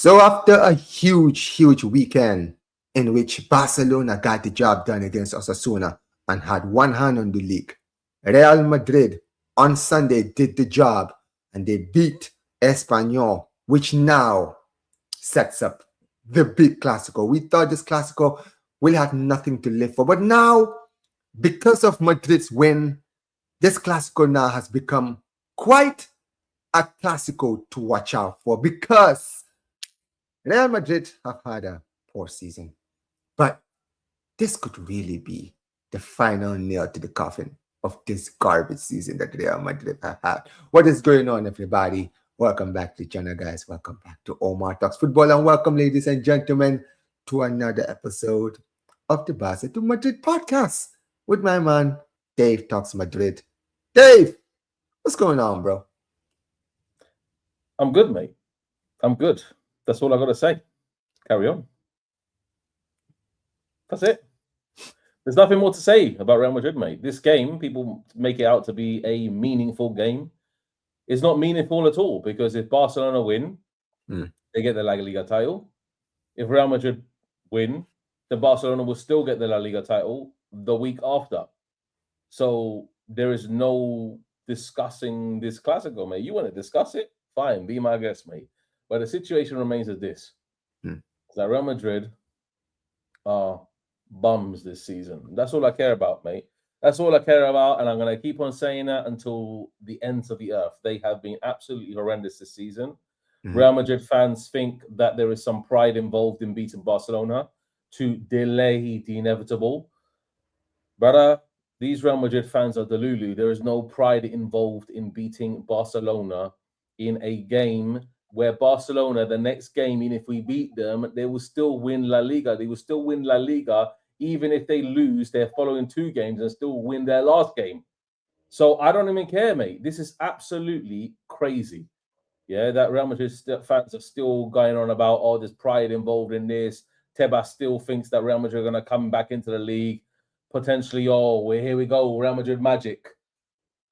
So after a huge weekend in which Barcelona got the job done against Osasuna and had one hand on the league, Real Madrid on Sunday did the job and they beat Espanyol, which now sets up the big Clasico. We thought this Clasico will have nothing to live for, but now, because of Madrid's win, this Clasico now has become quite a Clasico to watch out for, because Real Madrid have had a poor season, but this could really be the final nail to the coffin of this garbage season that Real Madrid have had. What is going on, everybody? Welcome back to the channel, guys. Welcome back to Omar Talks Football, and welcome, ladies and gentlemen, to another episode of the Barca to Madrid podcast with my man, Dave Talks Madrid. Dave, what's going on, bro? I'm good, mate. I'm good. That's all I got to say. Carry on. That's it. There's nothing more to say about Real Madrid, mate. This game, people make it out to be a meaningful game. It's not meaningful at all, because if Barcelona win, they get the La Liga title. If Real Madrid win, then Barcelona will still get the La Liga title the week after. So there is no discussing this Clasico, mate. You want to discuss it? Fine, be my guest, mate. But the situation remains as this. That Real Madrid are bums this season. That's all I care about, mate. That's all I care about, and I'm going to keep on saying that until the ends of the earth. They have been absolutely horrendous this season. Real Madrid fans think that there is some pride involved in beating Barcelona to delay the inevitable. Brother, these Real Madrid fans are delulu. There is no pride involved in beating Barcelona in a game where Barcelona, the next game, and if we beat them, they will still win La Liga. They will still win La Liga, even if they lose their following two games and still win their last game. So I don't even care, mate. This is absolutely crazy. Yeah, that Real Madrid fans are still going on about, oh, there's pride involved in this. Tebas still thinks that Real Madrid are going to come back into the league. Potentially, oh, here we go, Real Madrid magic.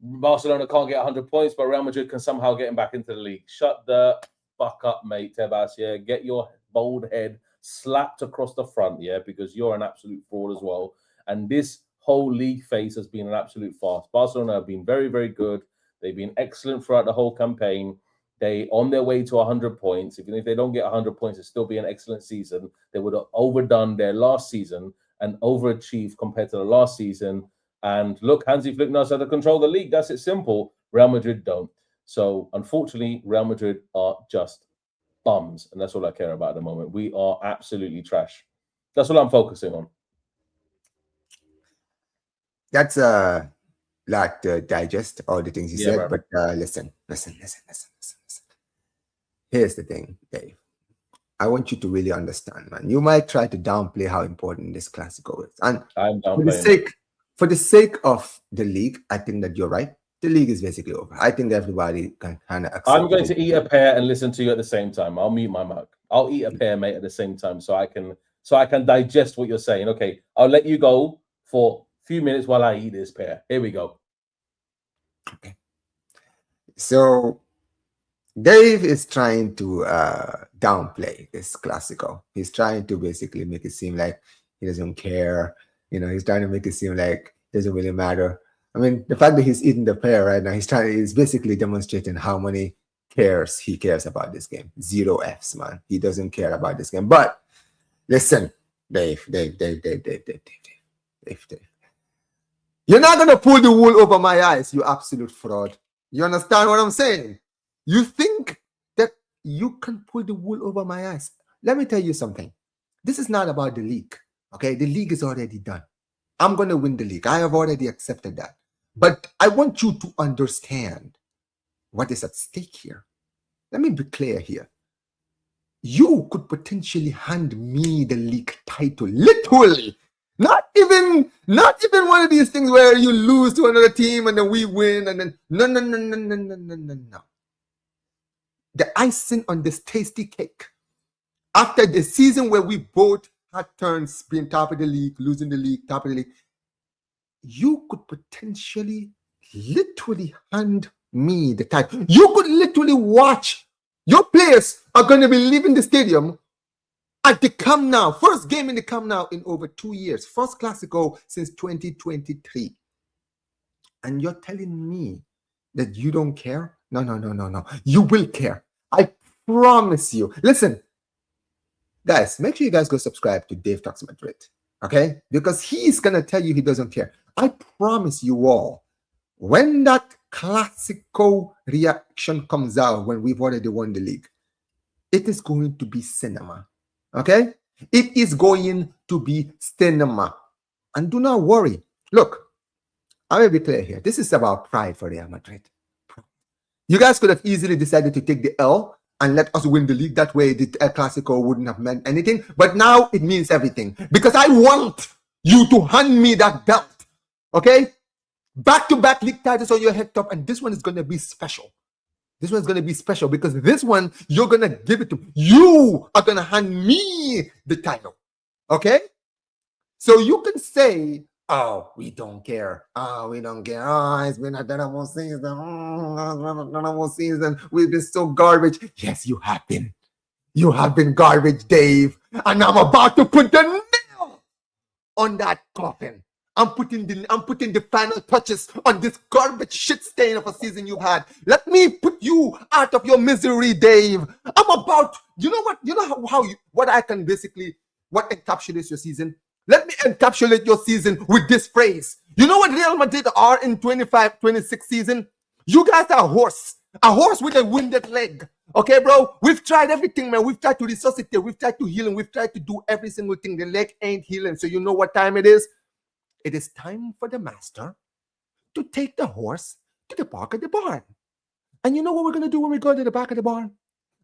Barcelona can't get 100 points, but Real Madrid can somehow get him back into the league. Shut the fuck up, mate, Tebas. Yeah, get your bald head slapped across the front, yeah, because you're an absolute fraud as well. And this whole league phase has been an absolute farce. Barcelona have been very, very good. They've been excellent throughout the whole campaign. They on their way to 100 points. Even if they don't get 100 points, it'll still be an excellent season. They would have overdone their last season and overachieved compared to the last season. And look, Hansi Flick knows how to control the league. That's it, simple. Real Madrid don't. So, unfortunately, Real Madrid are just bums. And that's all I care about at the moment. We are absolutely trash. That's what I'm focusing on. That's a lot to digest, all the things you said. Right. But listen. Here's the thing, Dave. I want you to really understand, man. You might try to downplay how important this Clasico is. And I'm downplaying. For the sake of the league, I think that you're right. The league is basically over. I think everybody can kind of accept. I'm going to eat a pear and listen to you at the same time. I'll mute my mic. I'll eat a pear, mate, at the same time, so I can digest what you're saying. Okay, I'll let you go for a few minutes while I eat this pear. Here we go. Okay. So Dave is trying to downplay this Clasico. He's trying to basically make it seem like he doesn't care. You know, he's trying to make it seem like it doesn't really matter. I mean, the fact that he's eating the pear right now, he's basically demonstrating how many he cares about this game. 0 Fs, man. He doesn't care about this game. But listen, Dave. You're not going to pull the wool over my eyes, you absolute fraud. You understand what I'm saying? You think that you can pull the wool over my eyes. Let me tell you something. This is not about the league. Okay, the league is already done. I'm going to win the league. I have already accepted that. But I want you to understand what is at stake here. Let me be clear here. You could potentially hand me the league title, literally. Not even one of these things where you lose to another team and then we win and then no. The icing on this tasty cake. After the season where we both had turns being top of the league, losing the league, top of the league, you could potentially literally hand me the title. You could literally watch Your players are going to be leaving the stadium at the Camp Nou. First game in the Camp Nou in over 2 years. First Clasico since 2023. And you're telling me that you don't care? No. You will care. I promise you. Listen, guys, make sure you guys go subscribe to Dave Talks Madrid. Okay? Because he's going to tell you he doesn't care. I promise you all, when that Clasico reaction comes out, when we've already won the league, it is going to be cinema. Okay? It is going to be cinema. And do not worry. Look, I will be clear here. This is about pride for Real Madrid. You guys could have easily decided to take the L and let us win the league. That way, the El Clasico wouldn't have meant anything. But now it means everything. Because I want you to hand me that belt. Okay? Back-to-back league titles on your head top. And this one is going to be special. This one's going to be special because this one, you're going to give it to me. You are going to hand me the title. Okay? So you can say, oh, we don't care. Oh, we don't care. Oh, it's been a terrible season. Oh, terrible season. We've been so garbage. Yes, you have been. You have been garbage, Dave. And I'm about to put the nail on that coffin. I'm putting the final touches on this garbage shit stain of a season you've had. Let me put you out of your misery, Dave. I'm about, you know what? You know what I can basically, what encapsulates your season? Let me encapsulate your season with this phrase. You know what Real Madrid are in 25-26 season? You guys are a horse with a wounded leg. Okay, bro? We've tried everything, man. We've tried to resuscitate. We've tried to heal, and we've tried to do every single thing. The leg ain't healing. So you know what time it is? It is time for the master to take the horse to the back of the barn. And you know what we're going to do when we go to the back of the barn?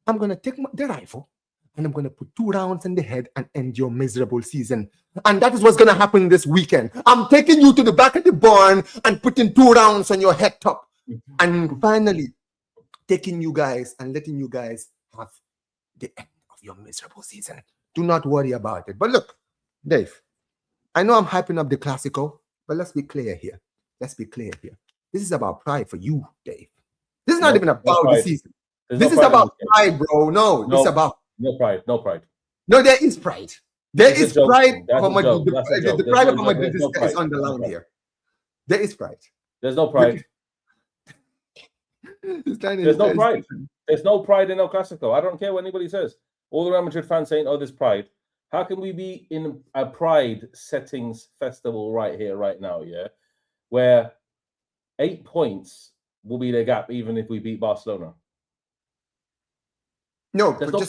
I'm going to take the rifle and I'm going to put 2 rounds in the head and end your miserable season. And that is what's going to happen this weekend. I'm taking you to the back of the barn and putting 2 rounds on your head top. And finally, taking you guys and letting you guys have the end of your miserable season. Do not worry about it. But look, Dave, I know I'm hyping up the Clasico, but let's be clear here. This is about pride for you, Dave. This is not even about the season. This is about pride, bro. No, this is about no pride. No, there is pride. There is pride. The pride of Madrid is on the line here. There is pride. There's no pride. There's no pride. There's no pride in El Clasico. I don't care what anybody says. All the Real Madrid fans saying, "Oh, there's pride." How can we be in a pride settings festival right here, right now, yeah? Where 8 points will be the gap, even if we beat Barcelona. No, but no.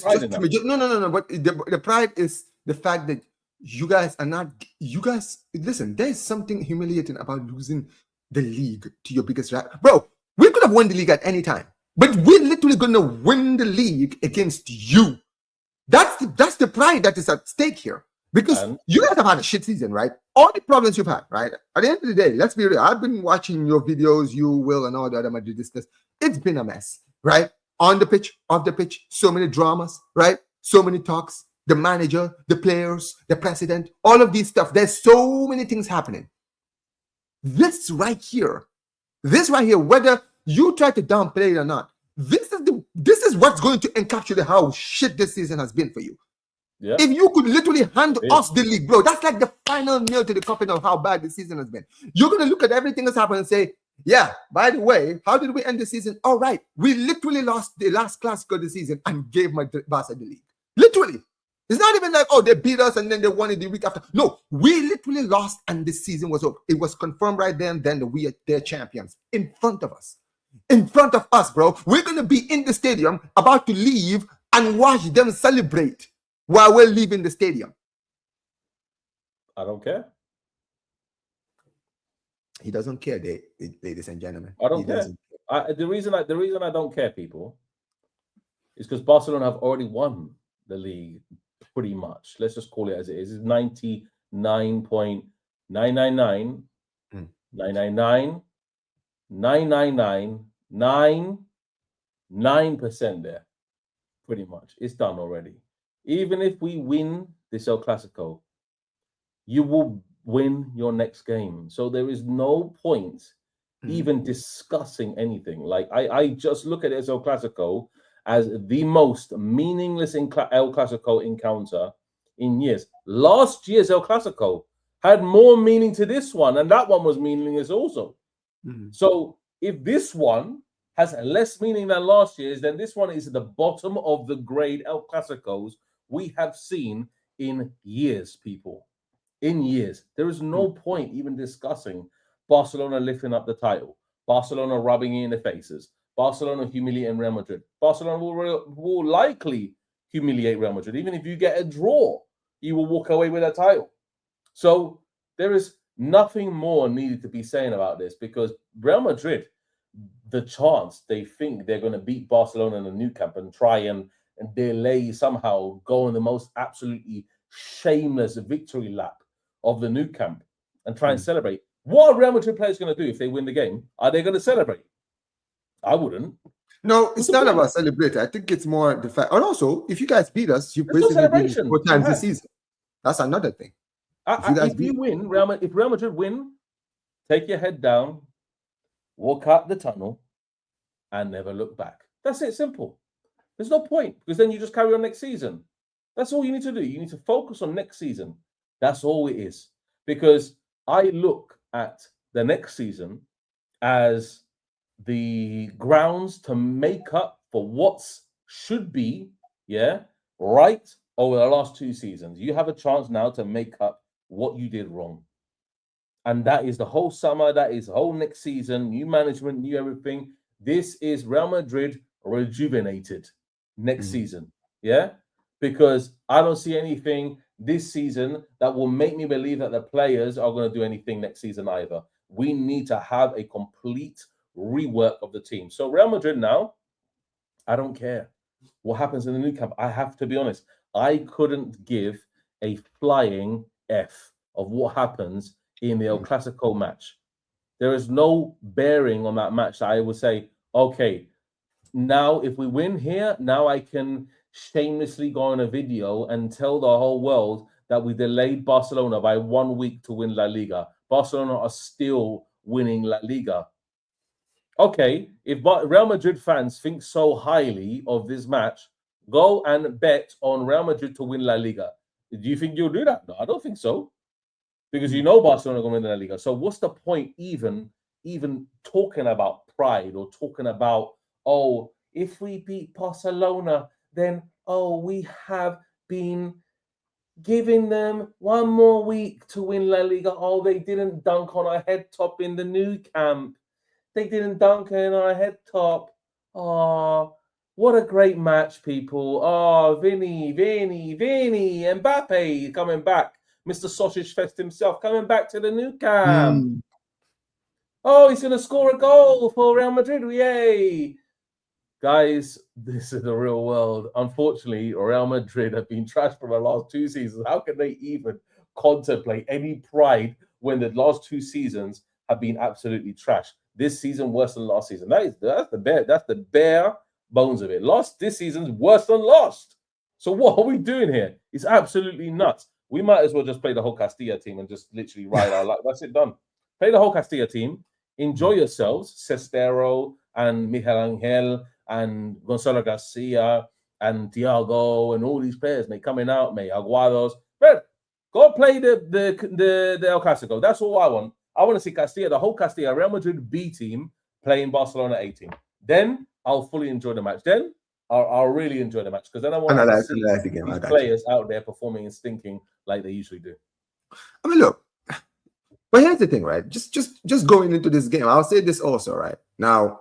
But the pride is the fact that you guys are not. You guys, listen. There is something humiliating about losing the league to your biggest rival, bro. We could have won the league at any time, but we're literally gonna win the league against you. That's the pride that is at stake here. Because you guys have had a shit season, right? All the problems you've had, right? At the end of the day, let's be real. I've been watching your videos, you, Will, and all the other Madridistas. It's been a mess, right? On the pitch, off the pitch, so many dramas, right? So many talks. The manager, the players, the president, all of these stuff. There's so many things happening. This right here, whether you try to downplay it or not, this is what's going to encapsulate how shit this season has been for you. Yeah. If you could literally hand us the league, bro, that's like the final nail to the coffin of how bad the season has been. You're going to look at everything that's happened and say, yeah, by the way, how did we end the season? All right, we literally lost the last Clasico of the season and gave Barca the league. Literally. It's not even like, oh, they beat us and then they won it the week after. No, we literally lost and the season was over. It was confirmed right then that we are their champions in front of us. In front of us, bro. We're going to be in the stadium about to leave and watch them celebrate while we're leaving the stadium. I don't care. He doesn't care, ladies and gentlemen. I don't care. The reason I don't care, people, is because Barcelona have already won the league pretty much. Let's just call it as it is. It's 99.999 999 there. Pretty much. It's done already. Even if we win this El Clasico, you will win your next game. So there is no point even discussing anything. Like I just look at this El Clasico as the most meaningless El Clasico encounter in years. Last year's El Clasico had more meaning to this one, and that one was meaningless also. So if this one has less meaning than last year's, then this one is the bottom of the grade El Clasicos we have seen in years, people. In years. There is no point even discussing Barcelona lifting up the title, Barcelona rubbing it in the faces, Barcelona humiliating Real Madrid. Barcelona will likely humiliate Real Madrid. Even if you get a draw, you will walk away with a title. So there is nothing more needed to be saying about this, because Real Madrid, the chance they think they're going to beat Barcelona in the Nou Camp and try and delay somehow go on the most absolutely shameless victory lap of the Nou Camp and try and celebrate. What are Real Madrid players going to do if they win the game? Are they going to celebrate? I wouldn't. No, it's not about celebrating. I think it's more the fact. And also, if you guys beat us, you basically beat us 4 times this season. That's another thing. If Real Madrid win, take your head down, walk out the tunnel, and never look back. That's it, simple. There's no point, because then you just carry on next season. That's all you need to do. You need to focus on next season. That's all it is. Because I look at the next season as the grounds to make up for what should be, right over the last 2 seasons. You have a chance now to make up what you did wrong. And that is the whole summer. That is the whole next season. New management, new everything. This is Real Madrid rejuvenated next season. Because I don't see anything this season that will make me believe that the players are going to do anything next season either. We need to have a complete rework of the team. So Real Madrid now, I don't care what happens in the Nou Camp. I have to be honest. I couldn't give a flying F of what happens in the El Clasico match. There is no bearing on that match that I would say, okay, now if we win here, now I can shamelessly go on a video and tell the whole world that we delayed Barcelona by 1 week to win La Liga. Barcelona are still winning La Liga. Okay, if Real Madrid fans think so highly of this match, go and bet on Real Madrid to win La Liga. Do you think you'll do that? No, I don't think so. Because you know Barcelona are going to win La Liga. So what's the point even talking about pride or talking about, oh, if we beat Barcelona, then, oh, we have been giving them 1 more week to win La Liga. Oh, they didn't dunk on our head top in the Nou Camp. They didn't dunk in our head top. Oh, what a great match, people. Oh, Vinny, Mbappe coming back. Mr. Sausage Fest himself coming back to the Nou Camp. Oh, he's going to score a goal for Real Madrid. Yay. Guys, this is the real world. Unfortunately, Real Madrid have been trashed for the last 2 seasons. How can they even contemplate any pride when the last 2 seasons have been absolutely trash? This season worse than last season. That's the bare bones of it. This season's worse than last. So what are we doing here? It's absolutely nuts. We might as well just play the whole Castilla team and just literally ride our luck. That's it, done. Play the whole Castilla team. Enjoy yourselves. Sestero and Miguel Angel and Gonzalo Garcia and Thiago and all these players, mate, coming out, mate, Aguados. But go play the El Clasico. That's all I want. I want to see Castilla, the whole Castilla, Real Madrid B team playing Barcelona A team. Then I'll fully enjoy the match. Then I'll really enjoy the match, because then I want to see these players out there performing and stinking like they usually do. I mean, look, but here's the thing, right? Just going into this game, I'll say this also, right? Now,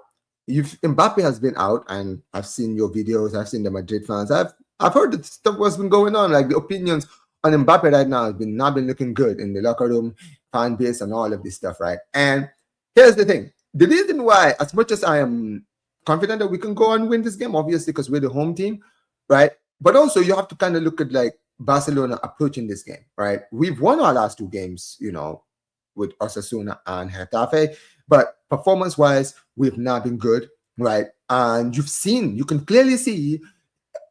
Mbappe has been out, and I've seen your videos, I've seen the Madrid fans, I've heard the stuff what's been going on, like the opinions on Mbappe right now has not been looking good in the locker room, fan base, and all of this stuff, right? And here's the thing. The reason why, as much as I am confident that we can go and win this game, obviously, because we're the home team, right? But also, you have to kind of look at, like, Barcelona approaching this game, right? We've won our last 2 games, with Osasuna and Getafe, but performance-wise, we've not been good, right? And you can clearly see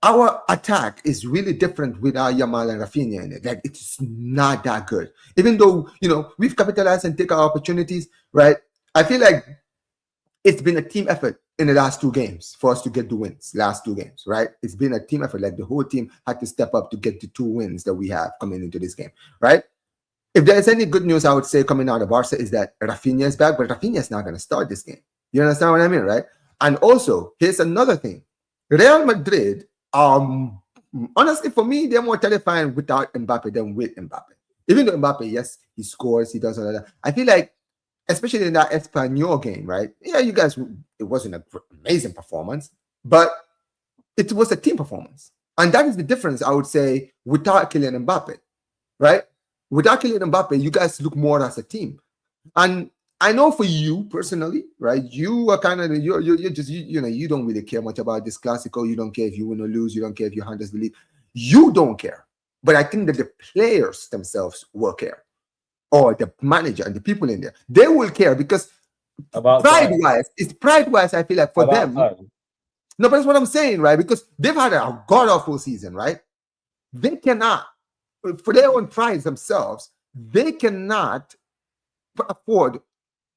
our attack is really different with our Yamal and Raphinha in it. Like, it's not that good. Even though, we've capitalized and taken our opportunities, right? I feel like it's been a team effort. in the last 2 games for us to get the wins. Last 2 games, right? It's been a team effort. Like the whole team had to step up to get the 2 wins that we have coming into this game, right? If there's any good news, I would say coming out of Barca is that Raphinha is back, but Raphinha is not going to start this game. You understand what I mean, right? And also, here's another thing. Real Madrid, honestly, for me, they're more terrifying without Mbappe than with Mbappe. Even though Mbappe, yes, he scores, he does all that. I feel like, especially in that Espanyol game, right? Yeah, you guys, it wasn't an amazing performance, but it was a team performance. And that is the difference, I would say, without Kylian Mbappe, right? Without Kylian Mbappe, you guys look more as a team. And I know for you personally, right? You are kind of, you're just, you don't really care much about this Clasico. You don't care if you win or lose. You don't care if you handle the league. You don't care. But I think that the players themselves will care. Or the manager and the people in there. They will care because pride-wise, I feel like for them. No, but that's what I'm saying, right? Because they've had a god-awful season, right? They cannot, for their own pride themselves, they cannot afford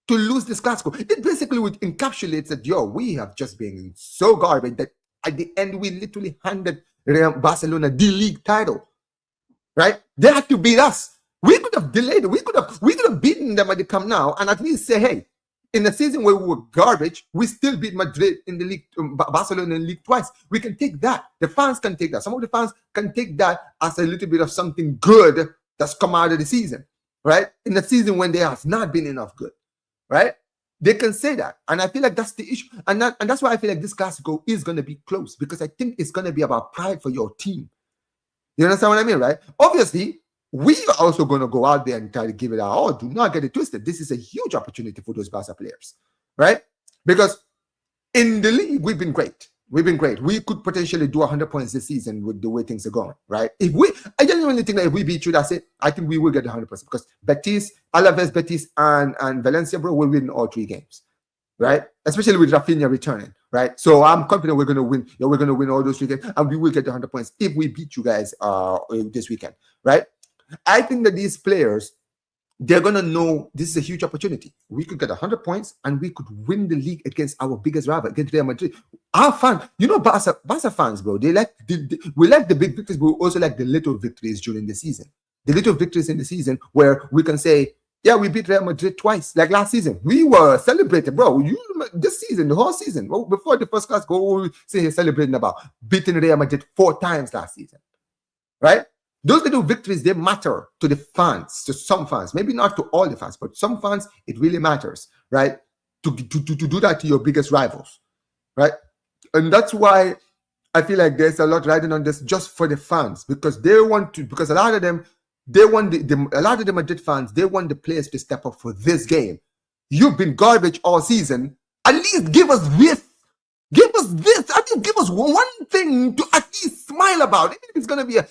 to lose this Clasico. It basically would encapsulate that, we have just been so garbage that at the end, we literally handed Barcelona the league title, right? They had to beat us. We could have delayed it. We could have beaten them at the Camp Nou and at least say, hey, in the season where we were garbage, we still beat Madrid in the league, Barcelona in the league twice. We can take that. The fans can take that. Some of the fans can take that as a little bit of something good that's come out of the season, right? In the season when there has not been enough good, right? They can say that. And I feel like that's the issue. And that's why I feel like this Clasico is going to be close because I think it's going to be about pride for your team. You understand what I mean, right? Obviously, we are also going to go out there and try to give it our all. Do not get it twisted. This is a huge opportunity for those Barca players, right? Because in the league, we've been great. We've been great. We could potentially do 100 points this season with the way things are going, right? I genuinely think that if we beat you, that's it. I think we will get 100% because Alaves, Betis, and Valencia, bro, will win all 3 games, right? Especially with Raphinha returning, right? So I'm confident we're going to win. We're going to win all those 3 games, and we will get the 100 points if we beat you guys this weekend, right? I think that these players, they're going to know this is a huge opportunity. We could get 100 points and we could win the league against our biggest rival, against Real Madrid. Our fans, Barca fans, bro, we like the big victories, but we also like the little victories during the season. The little victories in the season where we can say, yeah, we beat Real Madrid twice. Like last season, we were celebrating, bro. This season, the whole season, before the first class, we say celebrating about beating Real Madrid 4 times last season, right? Those little victories, they matter to the fans, to some fans, maybe not to all the fans, but some fans, it really matters, right? To do that to your biggest rivals, right? And that's why I feel like there's a lot riding on this just for the fans, because they want to, because a lot of them, they want a lot of the Madrid fans, they want the players to step up for this game. You've been garbage all season. At least give us this. Give us this. At least give us one thing to at least smile about. Even if it's going to be a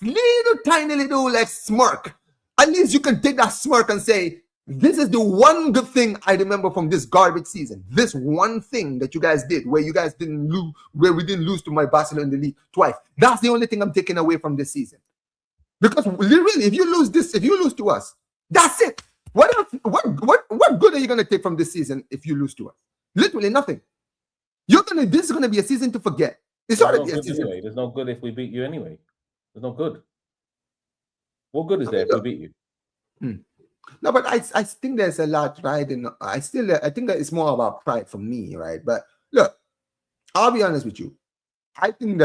little tiny little like smirk, at least you can take that smirk and say, this is the one good thing I remember from this garbage season. This one thing that you guys did where you guys didn't lose, where we didn't lose to my Barcelona in the league twice. That's the only thing I'm taking away from this season. Because literally, if you lose this, if you lose to us, that's it. What else, what good are you gonna take from this season if you lose to us? Literally nothing. This is gonna be a season to forget. It's already a season. Anyway. There's no good if we beat you anyway. There's no good. What good is there if we beat you? No, but I think there's a lot riding. I think that it's more about pride for me, right? But look, I'll be honest with you. I think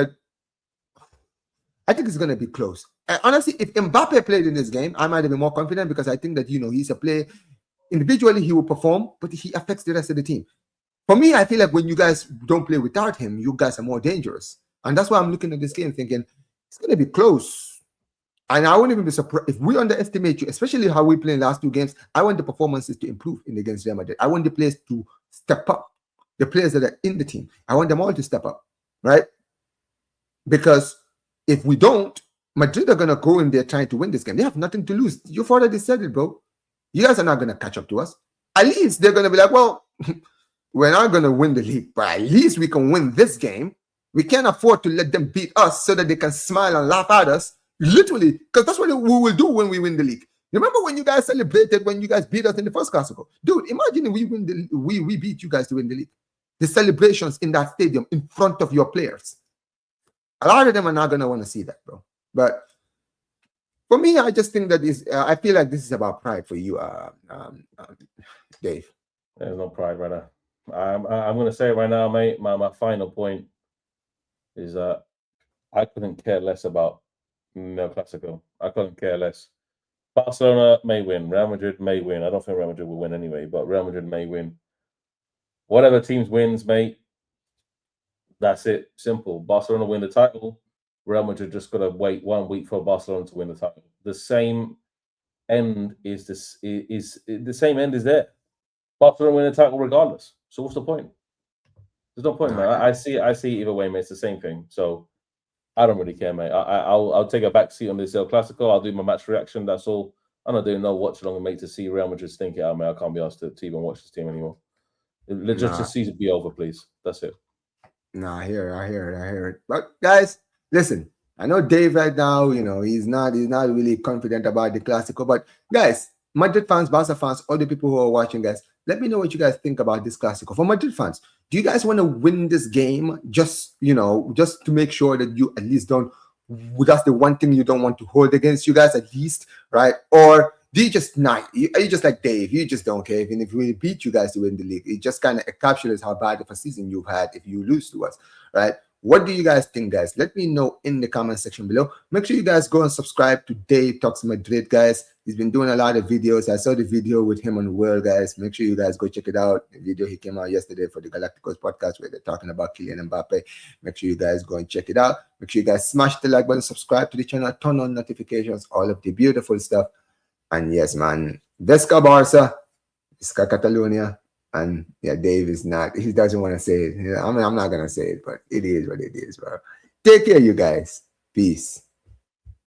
it's gonna be close. And honestly, if Mbappe played in this game, I might have been more confident because I think that he's a player. Individually, he will perform, but he affects the rest of the team. For me, I feel like when you guys don't play without him, you guys are more dangerous. And that's why I'm looking at this game thinking, it's going to be close. And I wouldn't even be surprised if we underestimate you, especially how we played in the last 2 games. I want the performances to improve against Real Madrid. I want the players to step up. The players that are in the team, I want them all to step up, right? Because if we don't, Madrid are going to go in there trying to win this game. They have nothing to lose. You've already said it, bro. You guys are not going to catch up to us. At least they're going to be like, well, we're not going to win the league, but at least we can win this game. We can't afford to let them beat us so that they can smile and laugh at us. Literally, because that's what we will do when we win the league. Remember when you guys celebrated when you guys beat us in the first Clasico? Dude, imagine we beat you guys to win the league. the celebrations in that stadium in front of your players. A lot of them are not going to want to see that, bro. But for me, I just think that I feel like this is about pride for you, Dave. There's no pride right now. I'm going to say it right now, mate. My final point is that I couldn't care less about El Clasico. I couldn't care less. Barcelona may win. Real Madrid may win. I don't think Real Madrid will win anyway, but Real Madrid may win. Whatever teams wins, mate, that's it. Simple. Barcelona win the title. Real Madrid just got to wait 1 week for Barcelona to win the title. The same end is the same end is there. Barcelona win the title regardless. So what's the point? There's no point, man. I see either way, mate. It's the same thing. So I don't really care, mate. I'll take a back seat on this El Clasico. I'll do my match reaction. That's all. I'm not doing no watch along, mate, to see Real Madrid stink it out, mate. I can't be asked to even watch this team anymore. Let's just see it be over, please. That's it. Nah, I hear it. But guys, listen. I know Dave right now, he's not really confident about the Clasico. But guys, Madrid fans, Barca fans, all the people who are watching, guys, let me know what you guys think about this Clasico. For Madrid fans, do you guys want to win this game just to make sure that you at least don't, that's the one thing you don't want to hold against you guys at least, right? Or do you just not? Are you just like Dave? You just don't care. Even if we beat you guys to win the league, it just kind of encapsulates how bad of a season you've had if you lose to us, right? What do you guys think, guys? Let me know in the comment section below. Make sure you guys go and subscribe to Dave Talks Madrid, guys. He's been doing a lot of videos. I saw the video with him on World, guys. Make sure you guys go check it out. The video he came out yesterday for the Galacticos podcast where they're talking about Kylian Mbappe. Make sure you guys go and check it out. Make sure you guys smash the like button, subscribe to the channel, turn on notifications, all of the beautiful stuff. And yes, man, Vesca Barca, Vesca Catalonia. And yeah, Dave is not, he doesn't want to say it. I'm not going to say it, but it is what it is, bro. Take care, you guys. Peace.